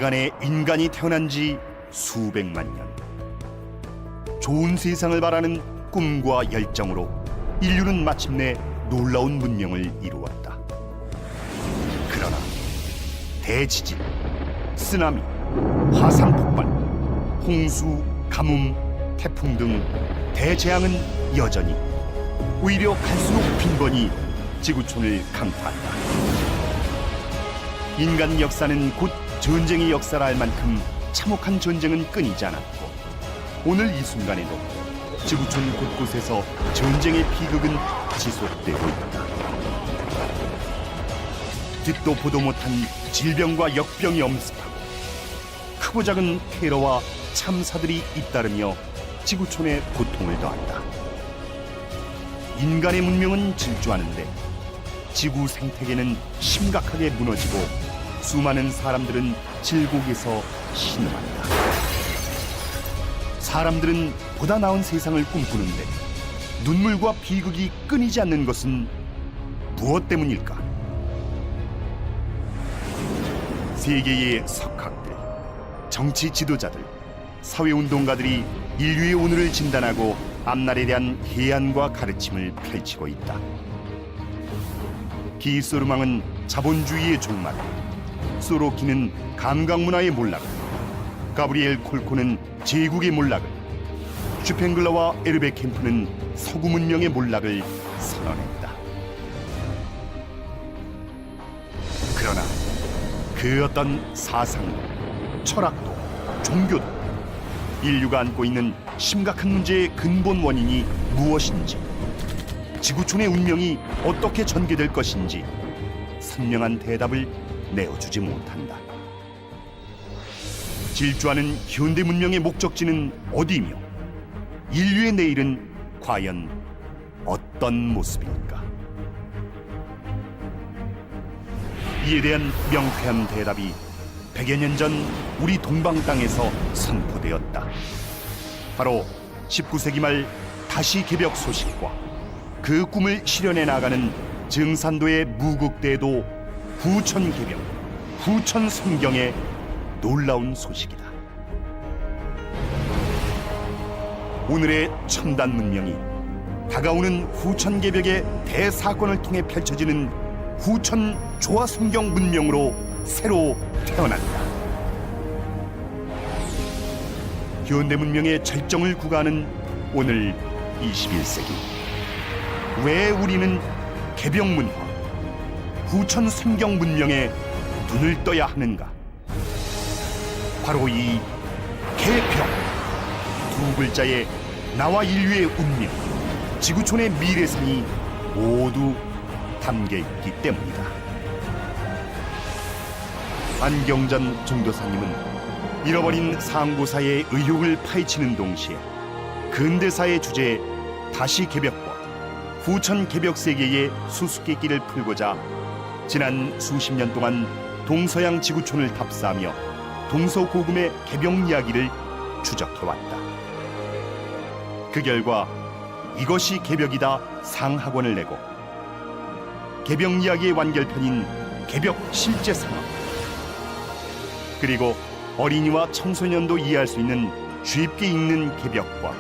세간에 인간이 태어난 지 수백만 년. 좋은 세상을 바라는 꿈과 열정으로 인류는 마침내 놀라운 문명을 이루었다. 그러나 대지진, 쓰나미, 화산 폭발, 홍수, 가뭄, 태풍 등 대재앙은 여전히, 오히려 갈수록 빈번히 지구촌을 강타한다. 인간 역사는 곧 전쟁의 역사라 할 만큼 참혹한 전쟁은 끊이지 않았고, 오늘 이 순간에도 지구촌 곳곳에서 전쟁의 비극은 지속되고 있다. 듣도 보도 못한 질병과 역병이 엄습하고 크고 작은 테러와 참사들이 잇따르며 지구촌에 고통을 더한다. 인간의 문명은 질주하는데 지구 생태계는 심각하게 무너지고 수많은 사람들은 질곡에서 신음한다. 사람들은 보다 나은 세상을 꿈꾸는데 눈물과 비극이 끊이지 않는 것은 무엇 때문일까? 세계의 석학들, 정치 지도자들, 사회운동가들이 인류의 오늘을 진단하고 앞날에 대한 해안과 가르침을 펼치고 있다. 기소르망은 자본주의의 종말, 소로키는 감각문화의 몰락을, 가브리엘 콜코는 제국의 몰락을, 슈팽글러와 에르베캠프는 서구 문명의 몰락을 선언했다. 그러나 그 어떤 사상도, 철학도, 종교도 인류가 안고 있는 심각한 문제의 근본 원인이 무엇인지, 지구촌의 운명이 어떻게 전개될 것인지 선명한 대답을 내어주지 못한다. 질주하는 현대 문명의 목적지는 어디이며 인류의 내일은 과연 어떤 모습일까? 이에 대한 명쾌한 대답이 100여 년 전 우리 동방 땅에서 선포되었다. 바로 19세기 말 다시 개벽 소식과 그 꿈을 실현해 나가는 증산도의 무국대도 후천 개벽, 후천 성경의 놀라운 소식이다. 오늘의 첨단 문명이 다가오는 후천 개벽의 대사건을 통해 펼쳐지는 후천 조화 성경 문명으로 새로 태어난다. 현대 문명의 절정을 구가하는 오늘 21세기, 왜 우리는 개벽 문화, 후천 성경 문명에 눈을 떠야 하는가? 바로 이 개벽 두 글자에 나와 인류의 운명, 지구촌의 미래상이 모두 담겨 있기 때문이다. 안경전 종도사님은 잃어버린 상고사의 의혹을 파헤치는 동시에 근대사의 주제 다시 개벽과 후천 개벽 세계의 수수께끼를 풀고자 지난 수십 년 동안 동서양 지구촌을 답사하며 동서고금의 개벽 이야기를 추적해왔다. 그 결과 이것이 개벽이다 상학원을 내고 개벽 이야기의 완결편인 개벽 실제 상황, 그리고 어린이와 청소년도 이해할 수 있는 쉽게 읽는 개벽과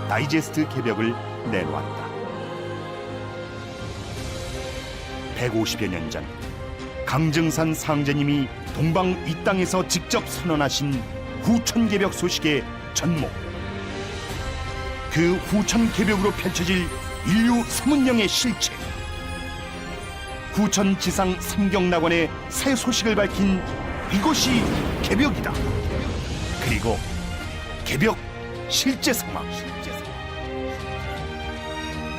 다이제스트 개벽을 내놓았다. 150여 년 전 강증산 상제님이 동방 이 땅에서 직접 선언하신 후천 개벽 소식의 전목, 그 후천 개벽으로 펼쳐질 인류 서문령의 실체, 후천 지상 삼경낙원의 새 소식을 밝힌 이것이 개벽이다. 그리고 개벽 실제 상황.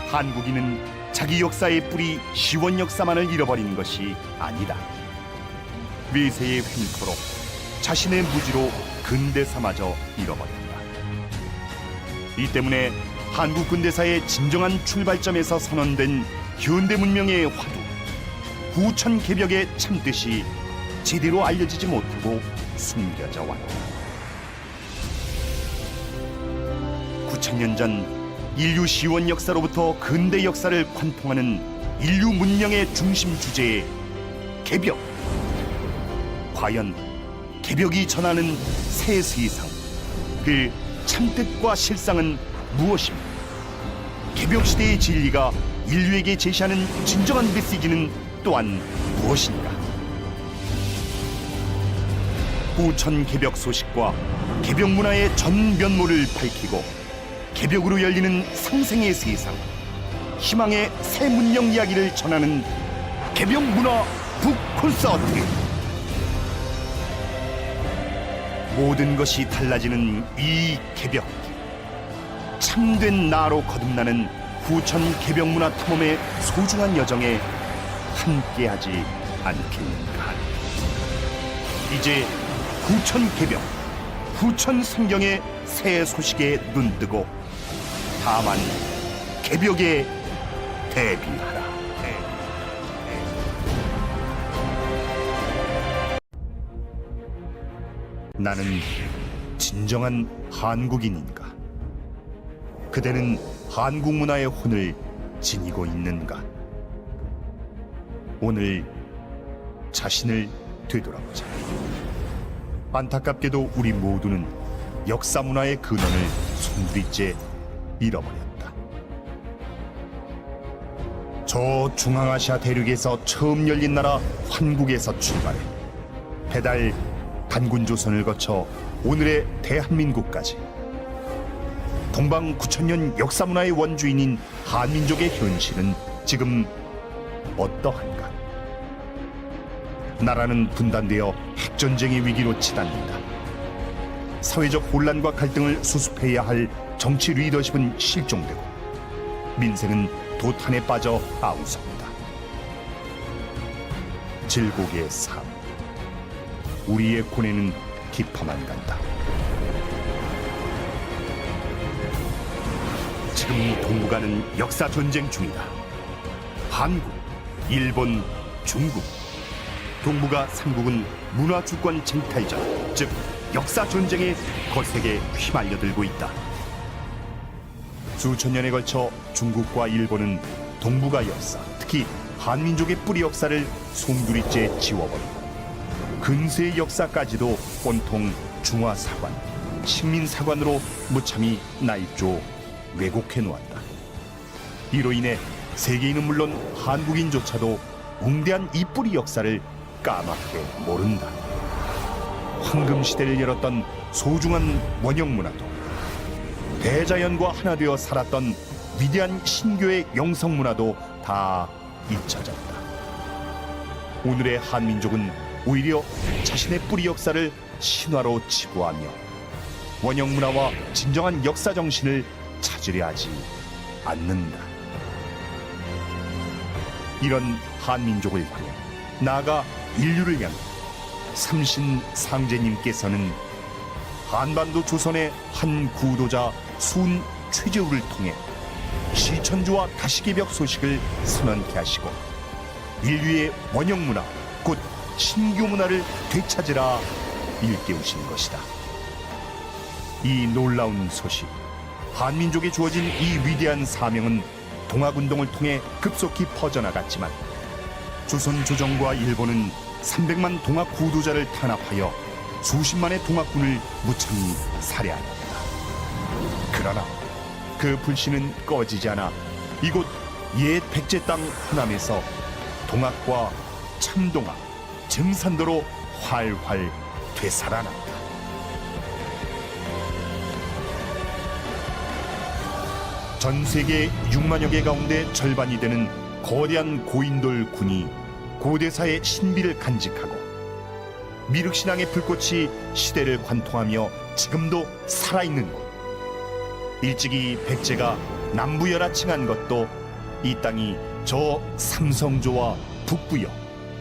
한국인은 자기 역사의 뿌리 시원 역사만을 잃어버린 것이 아니다. 외세의 횡포로 자신의 무지로 근대사마저 잃어버렸다. 이 때문에 한국 근대사의 진정한 출발점에서 선언된 현대 문명의 화두, 후천 개벽의 참뜻이 제대로 알려지지 못하고 숨겨져 왔다. 9,000년 전 인류 시원 역사로부터 근대 역사를 관통하는 인류 문명의 중심 주제의 개벽. 과연 개벽이 전하는 새 세상, 그 참뜻과 실상은 무엇입니까? 개벽 시대의 진리가 인류에게 제시하는 진정한 메시지는 또한 무엇인가? 후천 개벽 소식과 개벽 문화의 전 면모를 밝히고 개벽으로 열리는 상생의 세상, 희망의 새 문명 이야기를 전하는 개벽 문화 북 콘서트. 모든 것이 달라지는 이 개벽, 참된 나로 거듭나는 후천 개벽 문화 탐험의 소중한 여정에 함께하지 않겠는가. 이제 후천 개벽, 후천 성경의 새 소식에 눈뜨고 다만 개벽에 대비하라. 나는 진정한 한국인인가? 그대는 한국 문화의 혼을 지니고 있는가? 오늘 자신을 되돌아보자. 안타깝게도 우리 모두는 역사 문화의 근원을 손들이째 잃어버렸다. 저 중앙아시아 대륙에서 처음 열린 나라 환국에서 출발해 배달 단군 조선을 거쳐 오늘의 대한민국까지 동방 9천년 역사 문화의 원주인인 한민족의 현실은 지금 어떠한가? 나라는 분단되어 핵전쟁의 위기로 치닫는다. 사회적 혼란과 갈등을 수습해야 할 정치 리더십은 실종되고 민생은 도탄에 빠져 아우성이다. 질곡의 삶, 우리의 고뇌는 깊어만 간다. 지금 동북아는 역사 전쟁 중이다. 한국, 일본, 중국, 동북아 3국은 문화 주권 쟁탈전, 즉 역사 전쟁에 거세게 휘말려들고 있다. 수천 년에 걸쳐 중국과 일본은 동북아 역사, 특히 한민족의 뿌리 역사를 송두리째 지워버리고 근세의 역사까지도 온통 중화사관, 식민사관으로 무참히 날조 왜곡해 놓았다. 이로 인해 세계인은 물론 한국인조차도 웅대한 이 뿌리 역사를 까맣게 모른다. 황금시대를 열었던 소중한 원형문화도, 대자연과 하나 되어 살았던 위대한 신교의 영성문화도 다 잊혀졌다. 오늘의 한민족은 오히려 자신의 뿌리 역사를 신화로 치부하며 원형문화와 진정한 역사 정신을 찾으려 하지 않는다. 이런 한민족을 향해, 나아가 인류를 향해 삼신상제님께서는 한반도 조선의 한 구도자 순 최재우를 통해 시천주와 다시개벽 소식을 선언케 하시고 인류의 원형문화, 곧 신교문화를 되찾으라 일깨우신 것이다. 이 놀라운 소식, 한민족에 주어진 이 위대한 사명은 동학운동을 통해 급속히 퍼져나갔지만 조선 조정과 일본은 300만 동학 구도자를 탄압하여 수십만의 동학군을 무참히 살해하였다. 그러나 그 불씨는 꺼지지 않아 이곳 옛 백제 땅 호남에서 동학과 참동학, 증산도로 활활 되살아났다. 전 세계 6만여 개 가운데 절반이 되는 거대한 고인돌 군이 고대사의 신비를 간직하고 미륵신앙의 불꽃이 시대를 관통하며 지금도 살아있는 곳. 일찍이 백제가 남부열하칭한 것도 이 땅이 저 삼성조와 북부여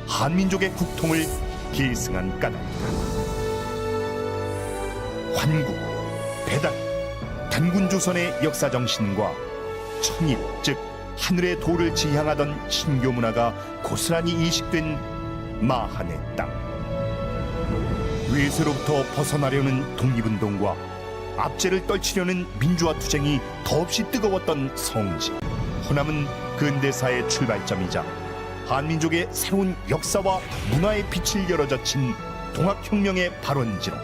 한민족의 국통을 계승한 까닭이다. 환국, 배달, 단군조선의 역사정신과 천일, 즉 하늘의 도를 지향하던 신교문화가 고스란히 이식된 마한의 땅. 외세로부터 벗어나려는 독립운동과 압제를 떨치려는 민주화 투쟁이 더없이 뜨거웠던 성지. 호남은 근대사의 출발점이자 한민족의 새로운 역사와 문화의 빛을 열어젖힌 동학혁명의 발원지로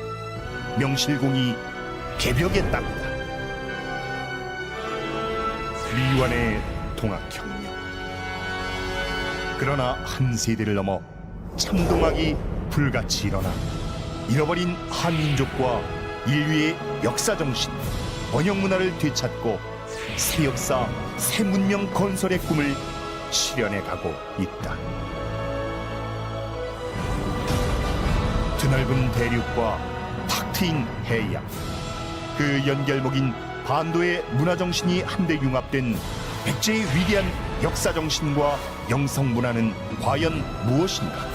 명실공히 개벽에 땁니다. 미완의 동학혁명. 그러나 한 세대를 넘어 참동학이 불같이 일어나 잃어버린 한민족과 인류의 역사정신, 번영문화를 되찾고 새 역사, 새 문명 건설의 꿈을 실현해 가고 있다. 드넓은 대륙과 탁 트인 해양, 그 연결목인 반도의 문화정신이 한데 융합된 백제의 위대한 역사정신과 영성문화는 과연 무엇인가?